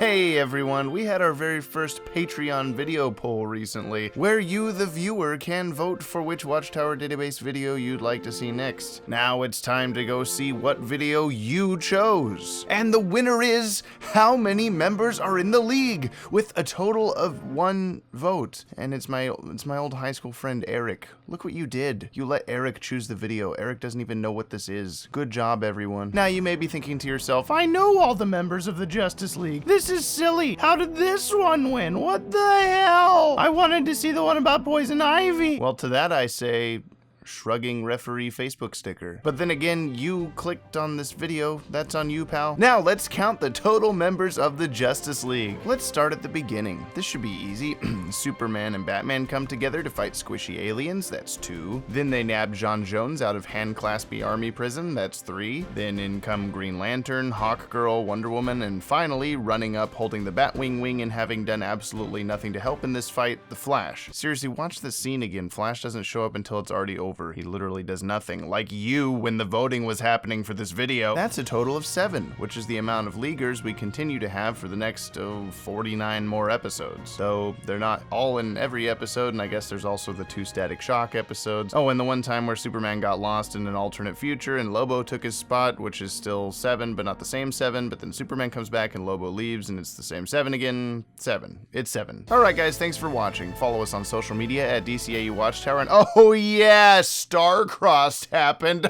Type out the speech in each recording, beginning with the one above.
Hey everyone, we had our very first Patreon video poll recently, where you, the viewer, can vote for which Watchtower Database video you'd like to see next. Now it's time to go see what video you chose. And the winner is, how many members are in the league? With a total of 1 vote. And it's my old high school friend Eric. Look what you did. You let Eric choose the video. Eric doesn't even know what this is. Good job, everyone. Now you may be thinking to yourself, I know all the members of the Justice League. This is silly. How did this one win? What the hell? I wanted to see the one about Poison Ivy. Well, to that I say, shrugging referee Facebook sticker. But then again, you clicked on this video. That's on you, pal. Now let's count the total members of the Justice League. Let's start at the beginning. This should be easy. Superman and Batman come together to fight squishy aliens. That's 2. Then they nab John Jones out of hand-claspy army prison. That's 3. Then in come Green Lantern, Hawkgirl, Wonder Woman, and finally, running up, holding the Batwing wing and having done absolutely nothing to help in this fight, the Flash. Seriously, watch this scene again. Flash doesn't show up until it's already over. He literally does nothing, like you when the voting was happening for this video. That's a total of 7, which is the amount of leaguers we continue to have for the next 49 more episodes. Though they're not all in every episode, and I guess there's also the 2 Static Shock episodes. Oh, and the one time where Superman got lost in an alternate future and Lobo took his spot, which is still 7, but not the same 7, but then Superman comes back and Lobo leaves and it's the same 7 again. 7. It's 7. Alright guys, thanks for watching. Follow us on social media at DCAU Watchtower, and oh yeah, Star-Crossed happened.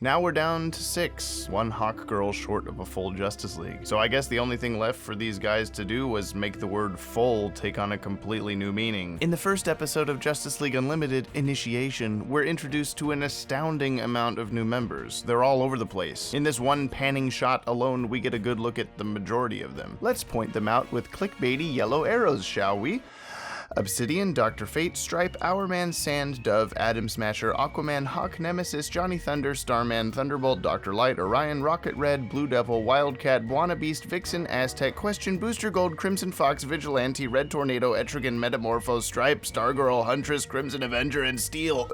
Now we're down to 6, 1 Hawkgirl short of a full Justice League. So I guess the only thing left for these guys to do was make the word full take on a completely new meaning. In the first episode of Justice League Unlimited, Initiation, we're introduced to an astounding amount of new members. They're all over the place. In this one panning shot alone, we get a good look at the majority of them. Let's point them out with clickbaity yellow arrows, shall we? Obsidian, Dr. Fate, Stripe, Hourman, Sand, Dove, Atom Smasher, Aquaman, Hawk, Nemesis, Johnny Thunder, Starman, Thunderbolt, Dr. Light, Orion, Rocket Red, Blue Devil, Wildcat, Buona Beast, Vixen, Aztec, Question, Booster Gold, Crimson Fox, Vigilante, Red Tornado, Etrigan, Metamorpho, Stripe, Stargirl, Huntress, Crimson Avenger, and Steel.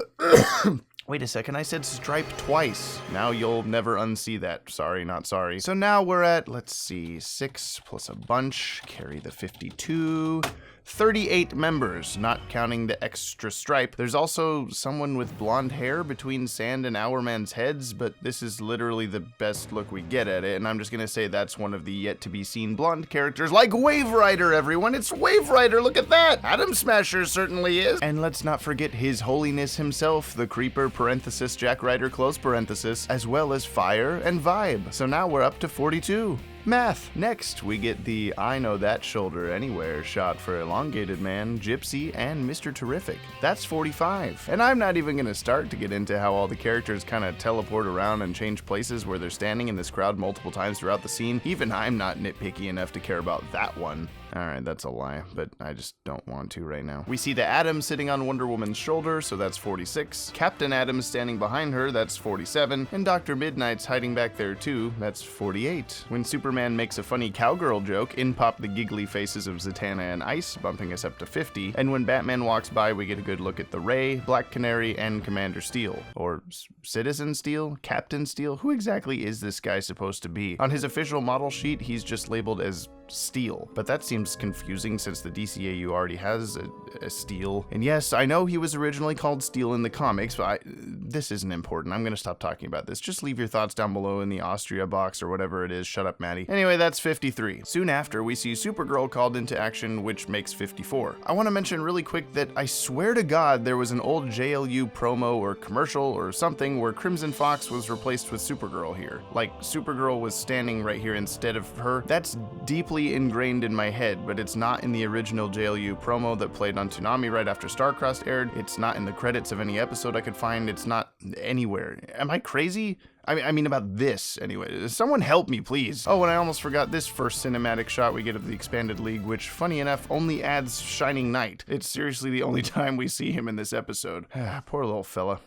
Wait a second, I said Stripe twice. Now you'll never unsee that. Sorry, not sorry. So now we're at, let's see, 6 plus a bunch, carry the 52. 38 members, not counting the extra Stripe. There's also someone with blonde hair between Sand and Hourman's heads, but this is literally the best look we get at it, and I'm just gonna say that's one of the yet-to-be-seen blonde characters, like Wave Rider, everyone! It's Wave Rider, look at that! Atom Smasher certainly is! And let's not forget His Holiness himself, the Creeper, parenthesis, Jack Ryder, close parenthesis, as well as Fire and Vibe. So now we're up to 42. Math. Next, we get the I Know That Shoulder Anywhere shot for Elongated Man, Gypsy, and Mr. Terrific. That's 45. And I'm not even gonna start to get into how all the characters kind of teleport around and change places where they're standing in this crowd multiple times throughout the scene. Even I'm not nitpicky enough to care about that one. Alright, that's a lie, but I just don't want to right now. We see the Atom sitting on Wonder Woman's shoulder, so that's 46. Captain Atom standing behind her, that's 47. And Dr. Midnight's hiding back there too, that's 48. When Superman makes a funny cowgirl joke, in pop the giggly faces of Zatanna and Ice, bumping us up to 50. And when Batman walks by, we get a good look at the Ray, Black Canary, and Commander Steel. Or Citizen Steel? Captain Steel? Who exactly is this guy supposed to be? On his official model sheet, he's just labeled as Steel, but that seems confusing since the DCAU already has a Steel. And yes, I know he was originally called Steel in the comics, but this isn't important. I'm gonna stop talking about this. Just leave your thoughts down below in the Austria box or whatever it is. Shut up, Maddie. Anyway, that's 53. Soon after, we see Supergirl called into action, which makes 54. I want to mention really quick that I swear to God there was an old JLU promo or commercial or something where Crimson Fox was replaced with Supergirl here. Like, Supergirl was standing right here instead of her. That's deeply ingrained in my head, but it's not in the original JLU promo that played on Toonami right after Starcrossed aired. It's not in the credits of any episode I could find. It's not anywhere. Am I crazy? I mean about this, anyway. Someone help me, please. Oh, and I almost forgot this first cinematic shot we get of the Expanded League, which, funny enough, only adds Shining Knight. It's seriously the only time we see him in this episode. Poor little fella.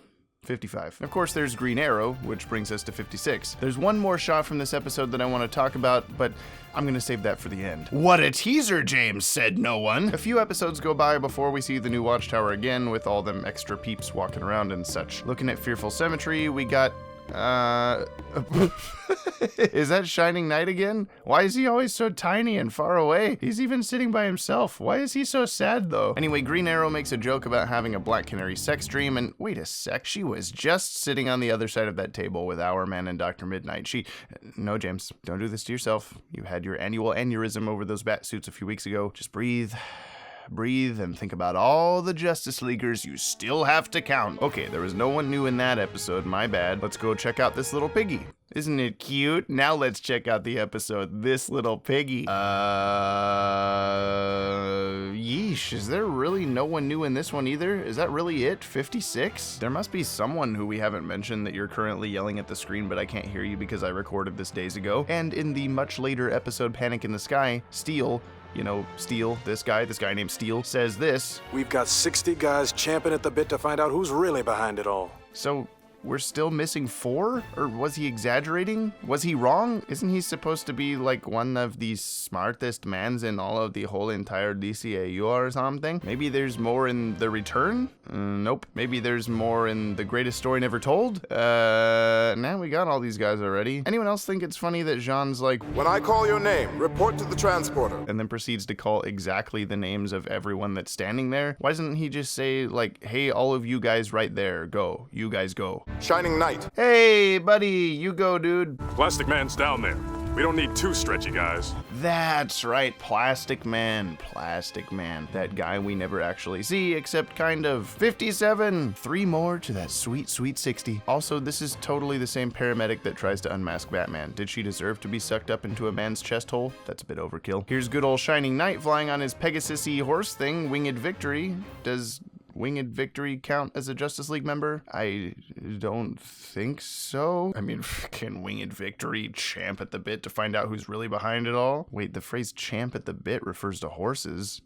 55. Of course, there's Green Arrow, which brings us to 56. There's one more shot from this episode that I want to talk about, but I'm gonna save that for the end. What a teaser, James, said no one. A few episodes go by before we see the new Watchtower again, with all them extra peeps walking around and such. Looking at Fearful Cemetery, we got Is that Shining Knight again? Why is he always so tiny and far away? He's even sitting by himself. Why is he so sad though? Anyway, Green Arrow makes a joke about having a Black Canary sex dream, and wait a sec, she was just sitting on the other side of that table with Hourman and Dr. Midnight. No, James, don't do this to yourself. You had your annual aneurysm over those bat suits a few weeks ago. Just breathe, and think about all the Justice Leaguers you still have to count. Okay, there was no one new in that episode, my bad. Let's go check out this little piggy. Isn't it cute? Now let's check out the episode, This Little Piggy. Yeesh, is there really no one new in this one either? Is that really it? 56? There must be someone who we haven't mentioned that you're currently yelling at the screen, but I can't hear you because I recorded this days ago. And in the much later episode, Panic in the Sky, Steel, Steel, this guy named Steel, says this. We've got 60 guys champing at the bit to find out who's really behind it all. So, we're still missing 4? Or was he exaggerating? Was he wrong? Isn't he supposed to be like one of the smartest mans in all of the whole entire DCAU or something? Maybe there's more in The Return? Nope. Maybe there's more in The Greatest Story Never Told? Now we got all these guys already. Anyone else think it's funny that Jean's like, when I call your name, report to the transporter. And then proceeds to call exactly the names of everyone that's standing there? Why doesn't he just say like, hey, all of you guys right there, go. You guys go. Shining Knight. Hey, buddy, you go, dude. Plastic Man's down there. We don't need 2 stretchy guys. That's right, Plastic Man. That guy we never actually see, except kind of. 57! 3 more to that sweet, sweet 60. Also, this is totally the same paramedic that tries to unmask Batman. Did she deserve to be sucked up into a man's chest hole? That's a bit overkill. Here's good old Shining Knight flying on his Pegasus-y horse thing, Winged Victory. Does Winged Victory count as a Justice League member? I don't think so. I mean, can Winged Victory champ at the bit to find out who's really behind it all? Wait, the phrase champ at the bit refers to horses.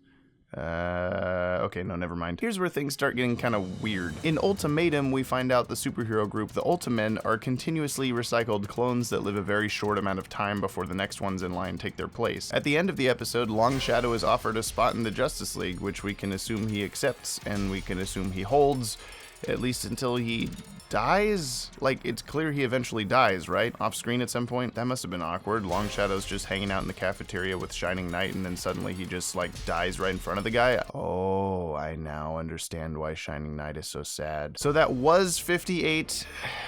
Okay, no, never mind. Here's where things start getting kind of weird. In Ultimatum, we find out the superhero group, the Ultimen, are continuously recycled clones that live a very short amount of time before the next ones in line take their place. At the end of the episode, Long Shadow is offered a spot in the Justice League, which we can assume he accepts, and we can assume he holds, at least until he dies? Like, it's clear he eventually dies, right? Off screen at some point? That must have been awkward. Long Shadow's just hanging out in the cafeteria with Shining Knight, and then suddenly he just, like, dies right in front of the guy. Oh, I now understand why Shining Knight is so sad. So that was 58,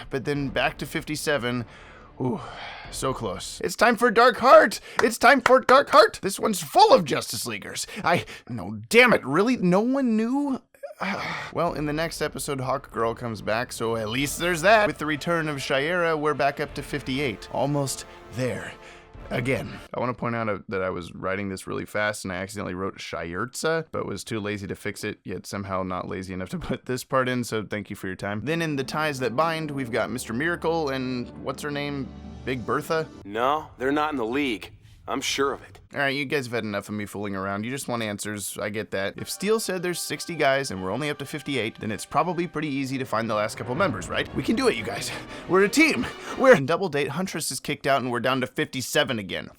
but then back to 57. Ooh, so close. It's time for Dark Heart! It's time for Dark Heart! This one's full of Justice Leaguers. No, damn it, really? No one knew? Well, in the next episode, Hawkgirl comes back, so at least there's that. With the return of Shayera, we're back up to 58. Almost there. Again. I want to point out that I was writing this really fast and I accidentally wrote Shayertza, but was too lazy to fix it, yet somehow not lazy enough to put this part in, so thank you for your time. Then in the Ties That Bind, we've got Mr. Miracle and what's her name? Big Bertha? No, they're not in the league. I'm sure of it. Alright, you guys have had enough of me fooling around. You just want answers. I get that. If Steel said there's 60 guys and we're only up to 58, then it's probably pretty easy to find the last couple members, right? We can do it, you guys. We're a team. In Double Date, Huntress is kicked out and we're down to 57 again.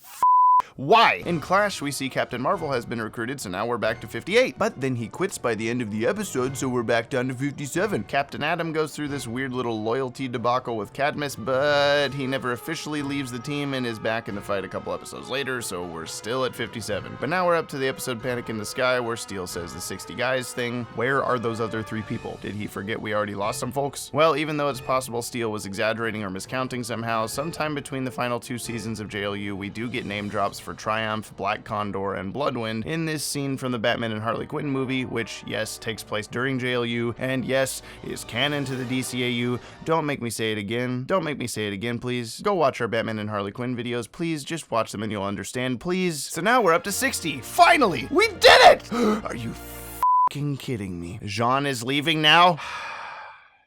Why? In Clash, we see Captain Marvel has been recruited, so now we're back to 58. But then he quits by the end of the episode, so we're back down to 57. Captain Atom goes through this weird little loyalty debacle with Cadmus, but he never officially leaves the team and is back in the fight a couple episodes later, so we're still at 57. But now we're up to the episode Panic in the Sky, where Steel says the 60 guys thing. Where are those other 3 people? Did he forget we already lost some folks? Well, even though it's possible Steel was exaggerating or miscounting somehow, sometime between the final 2 seasons of JLU, we do get name drops for Triumph, Black Condor, and Bloodwind in this scene from the Batman and Harley Quinn movie, which, yes, takes place during JLU, and yes, is canon to the DCAU. Don't make me say it again. Don't make me say it again, please. Go watch our Batman and Harley Quinn videos, please. Just watch them and you'll understand, please. So now we're up to 60. Finally! We did it! Are you f***ing kidding me? Jean is leaving now?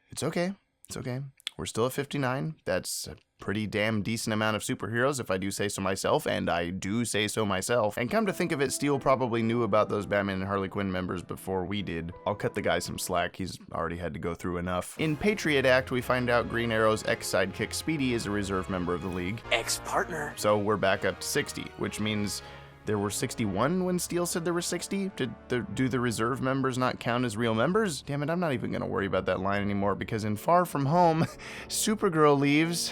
It's okay. It's okay. We're still at 59. That's a pretty damn decent amount of superheroes, if I do say so myself, and I do say so myself. And come to think of it, Steel probably knew about those Batman and Harley Quinn members before we did. I'll cut the guy some slack, he's already had to go through enough. In Patriot Act, we find out Green Arrow's ex-sidekick Speedy is a reserve member of the League. Ex-partner. So we're back up to 60, which means there were 61 when Steele said there were 60? Do the reserve members not count as real members? Damn it, I'm not even gonna worry about that line anymore, because in Far From Home, Supergirl leaves.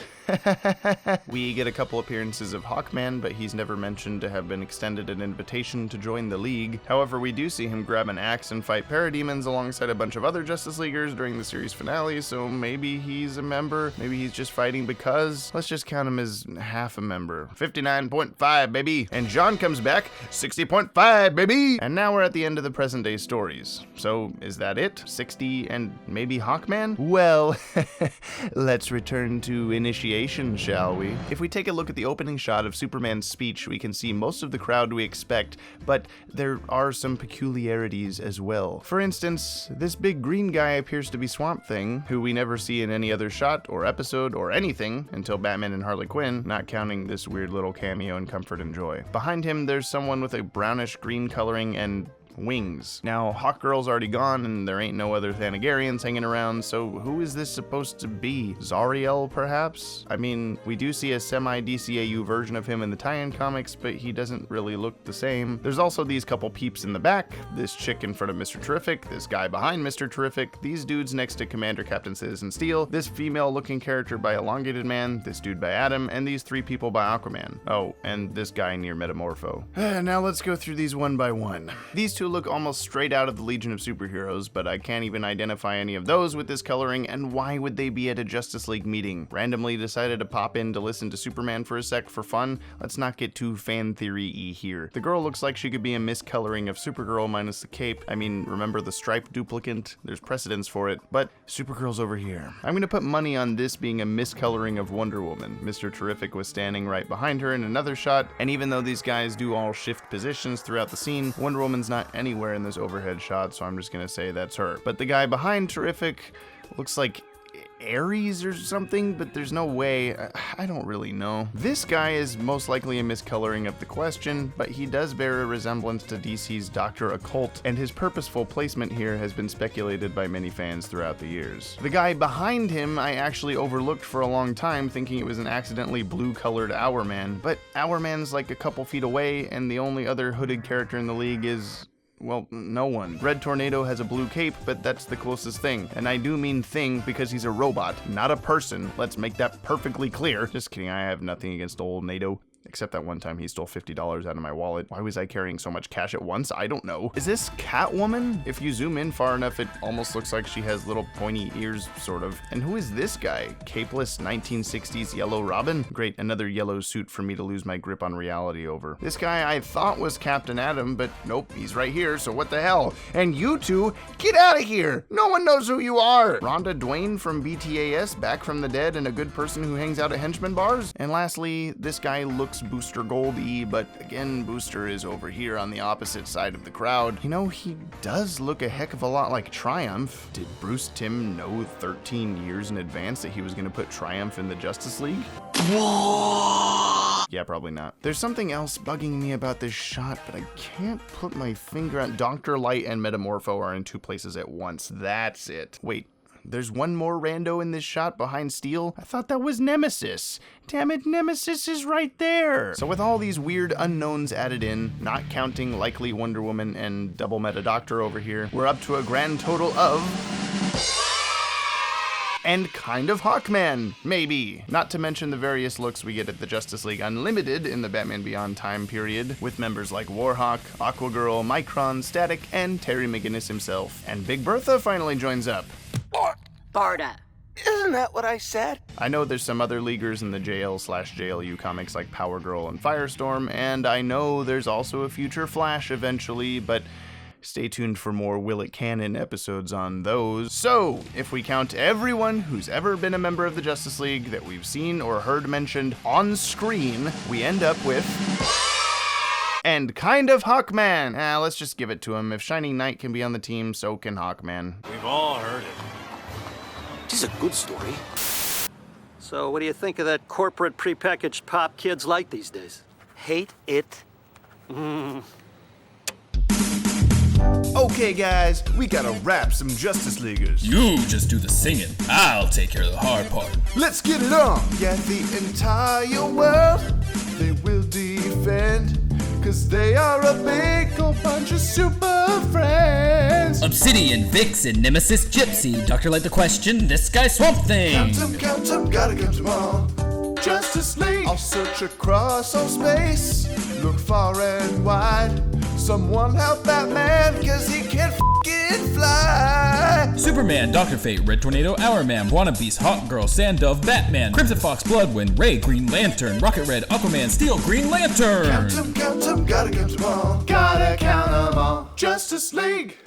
We get a couple appearances of Hawkman, but he's never mentioned to have been extended an invitation to join the League. However, we do see him grab an axe and fight parademons alongside a bunch of other Justice Leaguers during the series finale, so maybe he's a member, maybe he's just fighting because. Let's just count him as half a member. 59.5, baby. And John comes back, 60.5, baby. And now we're at the end of the present day stories. So is that it? 60 and maybe Hawkman? Well, let's return to initiation, shall we? If we take a look at the opening shot of Superman's speech, we can see most of the crowd we expect, but there are some peculiarities as well. For instance, this big green guy appears to be Swamp Thing, who we never see in any other shot or episode or anything until Batman and Harley Quinn, not counting this weird little cameo in Comfort and Joy. Behind him, there's someone with a brownish green coloring and wings. Now, Hawkgirl's already gone, and there ain't no other Thanagarians hanging around, so who is this supposed to be? Zariel, perhaps? I mean, we do see a semi-DCAU version of him in the tie-in comics, but he doesn't really look the same. There's also these couple peeps in the back, this chick in front of Mr. Terrific, this guy behind Mr. Terrific, these dudes next to Commander Captain Citizen Steel, this female-looking character by Elongated Man, this dude by Adam, and these three people by Aquaman. Oh, and this guy near Metamorpho. Now let's go through these one by one. These two look almost straight out of the Legion of Superheroes, but I can't even identify any of those with this coloring, and why would they be at a Justice League meeting? Randomly decided to pop in to listen to Superman for a sec for fun? Let's not get too fan theory-y here. The girl looks like she could be a miscoloring of Supergirl minus the cape. I mean, remember the stripe duplicant? There's precedence for it, but Supergirl's over here. I'm gonna put money on this being a miscoloring of Wonder Woman. Mr. Terrific was standing right behind her in another shot, and even though these guys do all shift positions throughout the scene, Wonder Woman's not anywhere in this overhead shot, so I'm just gonna say that's her. But the guy behind Terrific looks like Ares or something, but there's no way. I don't really know. This guy is most likely a miscoloring of the Question, but he does bear a resemblance to DC's Dr. Occult, and his purposeful placement here has been speculated by many fans throughout the years. The guy behind him I actually overlooked for a long time, thinking it was an accidentally blue-colored Hourman, but Hourman's like a couple feet away, and the only other hooded character in the League is, well, no one. Red Tornado has a blue cape, but that's the closest thing. And I do mean thing because he's a robot, not a person. Let's make that perfectly clear. Just kidding, I have nothing against old NATO. Except that one time he stole $50 out of my wallet. Why was I carrying so much cash at once? I don't know. Is this Catwoman? If you zoom in far enough, it almost looks like she has little pointy ears, sort of. And who is this guy? Capeless 1960s Yellow Robin? Great, another yellow suit for me to lose my grip on reality over. This guy I thought was Captain Atom, but nope, he's right here, so what the hell? And you two, get out of here! No one knows who you are! Rhonda Dwayne from BTAS, back from the dead and a good person who hangs out at henchman bars? And lastly, this guy looks Booster Gold-y, but again, Booster is over here on the opposite side of the crowd. You know, he does look a heck of a lot like Triumph. Did Bruce Timm know 13 years in advance that he was gonna put Triumph in the Justice League? Yeah, probably not. There's something else bugging me about this shot, but I can't put my finger on. Dr. Light and Metamorpho are in two places at once. That's it. Wait. There's one more rando in this shot behind Steel? I thought that was Nemesis. Damn it, Nemesis is right there. So with all these weird unknowns added in, not counting likely Wonder Woman and double meta Doctor over here, we're up to a grand total of... and kind of Hawkman, maybe. Not to mention the various looks we get at the Justice League Unlimited in the Batman Beyond time period, with members like Warhawk, Aquagirl, Micron, Static, and Terry McGinnis himself. And Big Bertha finally joins up. Barda. Isn't that what I said? I know there's some other leaguers in the JL/JLU comics like Power Girl and Firestorm, and I know there's also a future Flash eventually, but stay tuned for more Will It Canon episodes on those. So, if we count everyone who's ever been a member of the Justice League that we've seen or heard mentioned on screen, we end up with... and kind of Hawkman. Let's just give it to him. If Shining Knight can be on the team, so can Hawkman. We've all heard it. This is a good story. So what do you think of that corporate prepackaged pop kids like these days? Hate it. Okay guys, we gotta wrap some Justice Leaguers. You just do the singing. I'll take care of the hard part. Let's get it on! Yeah, the entire world they will defend. 'cause they are a big old bunch of super friends. Obsidian, Vixen, Nemesis, Gypsy, Dr. Light the Question, this guy Swamp Thing. Count 'em, gotta count 'em all. Justice League. I'll search across all space, look far and wide. Someone help Batman, 'cause he can't f***ing fly. Superman, Dr. Fate, Red Tornado, Hourman, Wannabeast, Hawk Girl, Sand Dove, Batman, Crimson Fox, Bloodwind, Ray, Green Lantern, Rocket Red, Aquaman, Steel, Green Lantern. Count 'em, gotta count 'em all. Gotta count 'em all. Justice League.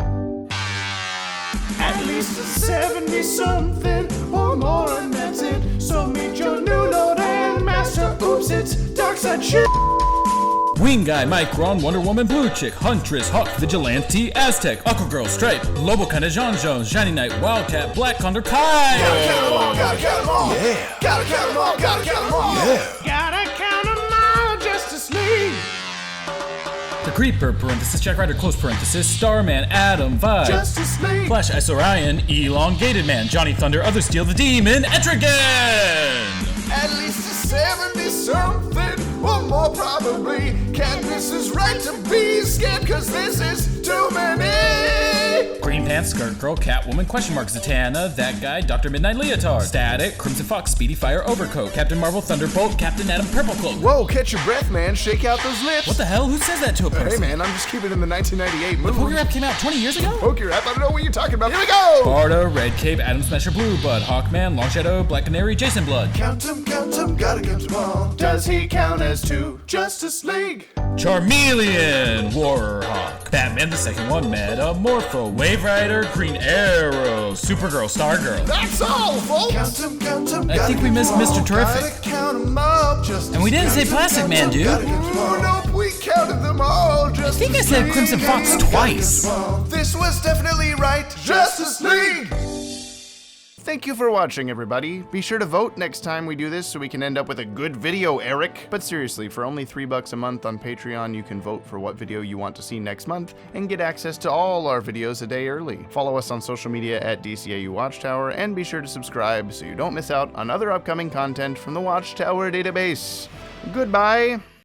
At least a 70-something or more, and that's it. So meet your new Lord and Master. Oops, it's Darkseid shit. Wing Guy, Micron, Wonder Woman, Blue Chick, Huntress, Hawk, Vigilante, Aztec, Aquagirl, Stripe, Lobo Kinda, Jean Jones, Shiny Knight, Wildcat, Black Condor, Kyle. Gotta count 'em all, gotta count 'em all. Yeah. Gotta count 'em all, gotta count 'em all. Yeah. Gotta count 'em all, Justice League. The Creeper, parenthesis, Jack Ryder, close parenthesis, Starman, Adam, Vibe, Justice League. Flash, Ice Orion, Elongated Man, Johnny Thunder, Other Steel, The Demon, Etrigan! At least a 70-something or more probably. Candace is right to be scared, 'cause this is too many. Green Pants, Skirt Girl, Catwoman, question mark, Zatanna, That Guy, Dr. Midnight Leotard, Static, Crimson Fox, Speedy Fire, Overcoat, Captain Marvel, Thunderbolt, Captain Atom, Purple Cloak. Whoa, catch your breath, man. Shake out those lips. What the hell? Who says that to a person? Hey, man, I'm just keeping it in the 1998 The movie. Pokerap came out 20 years ago? Pokerap, I don't know what you're talking about. Here we go! Barda, Red Cape, Atom Smasher, Blue Bud, Hawkman, Long Shadow, Black Canary, Jason Blood. Count 'em, gotta count 'em all. Does he count as two? Justice League. Charmeleon, Warhawk, Batman the second one, Metamorpho, Wave Rider, Green Arrow, Supergirl, Stargirl. That's all, folks. Count 'em, I think we missed Mr. Terrific. And we didn't say Plastic Man, dude. Oh, nope, we counted them all. I think I said Crimson Fox twice. This was definitely right. Justice League. Thank you for watching, everybody. Be sure to vote next time we do this so we can end up with a good video, Eric. But seriously, for only $3 a month on Patreon, you can vote for what video you want to see next month and get access to all our videos a day early. Follow us on social media at DCAU Watchtower, and be sure to subscribe so you don't miss out on other upcoming content from the Watchtower Database. Goodbye.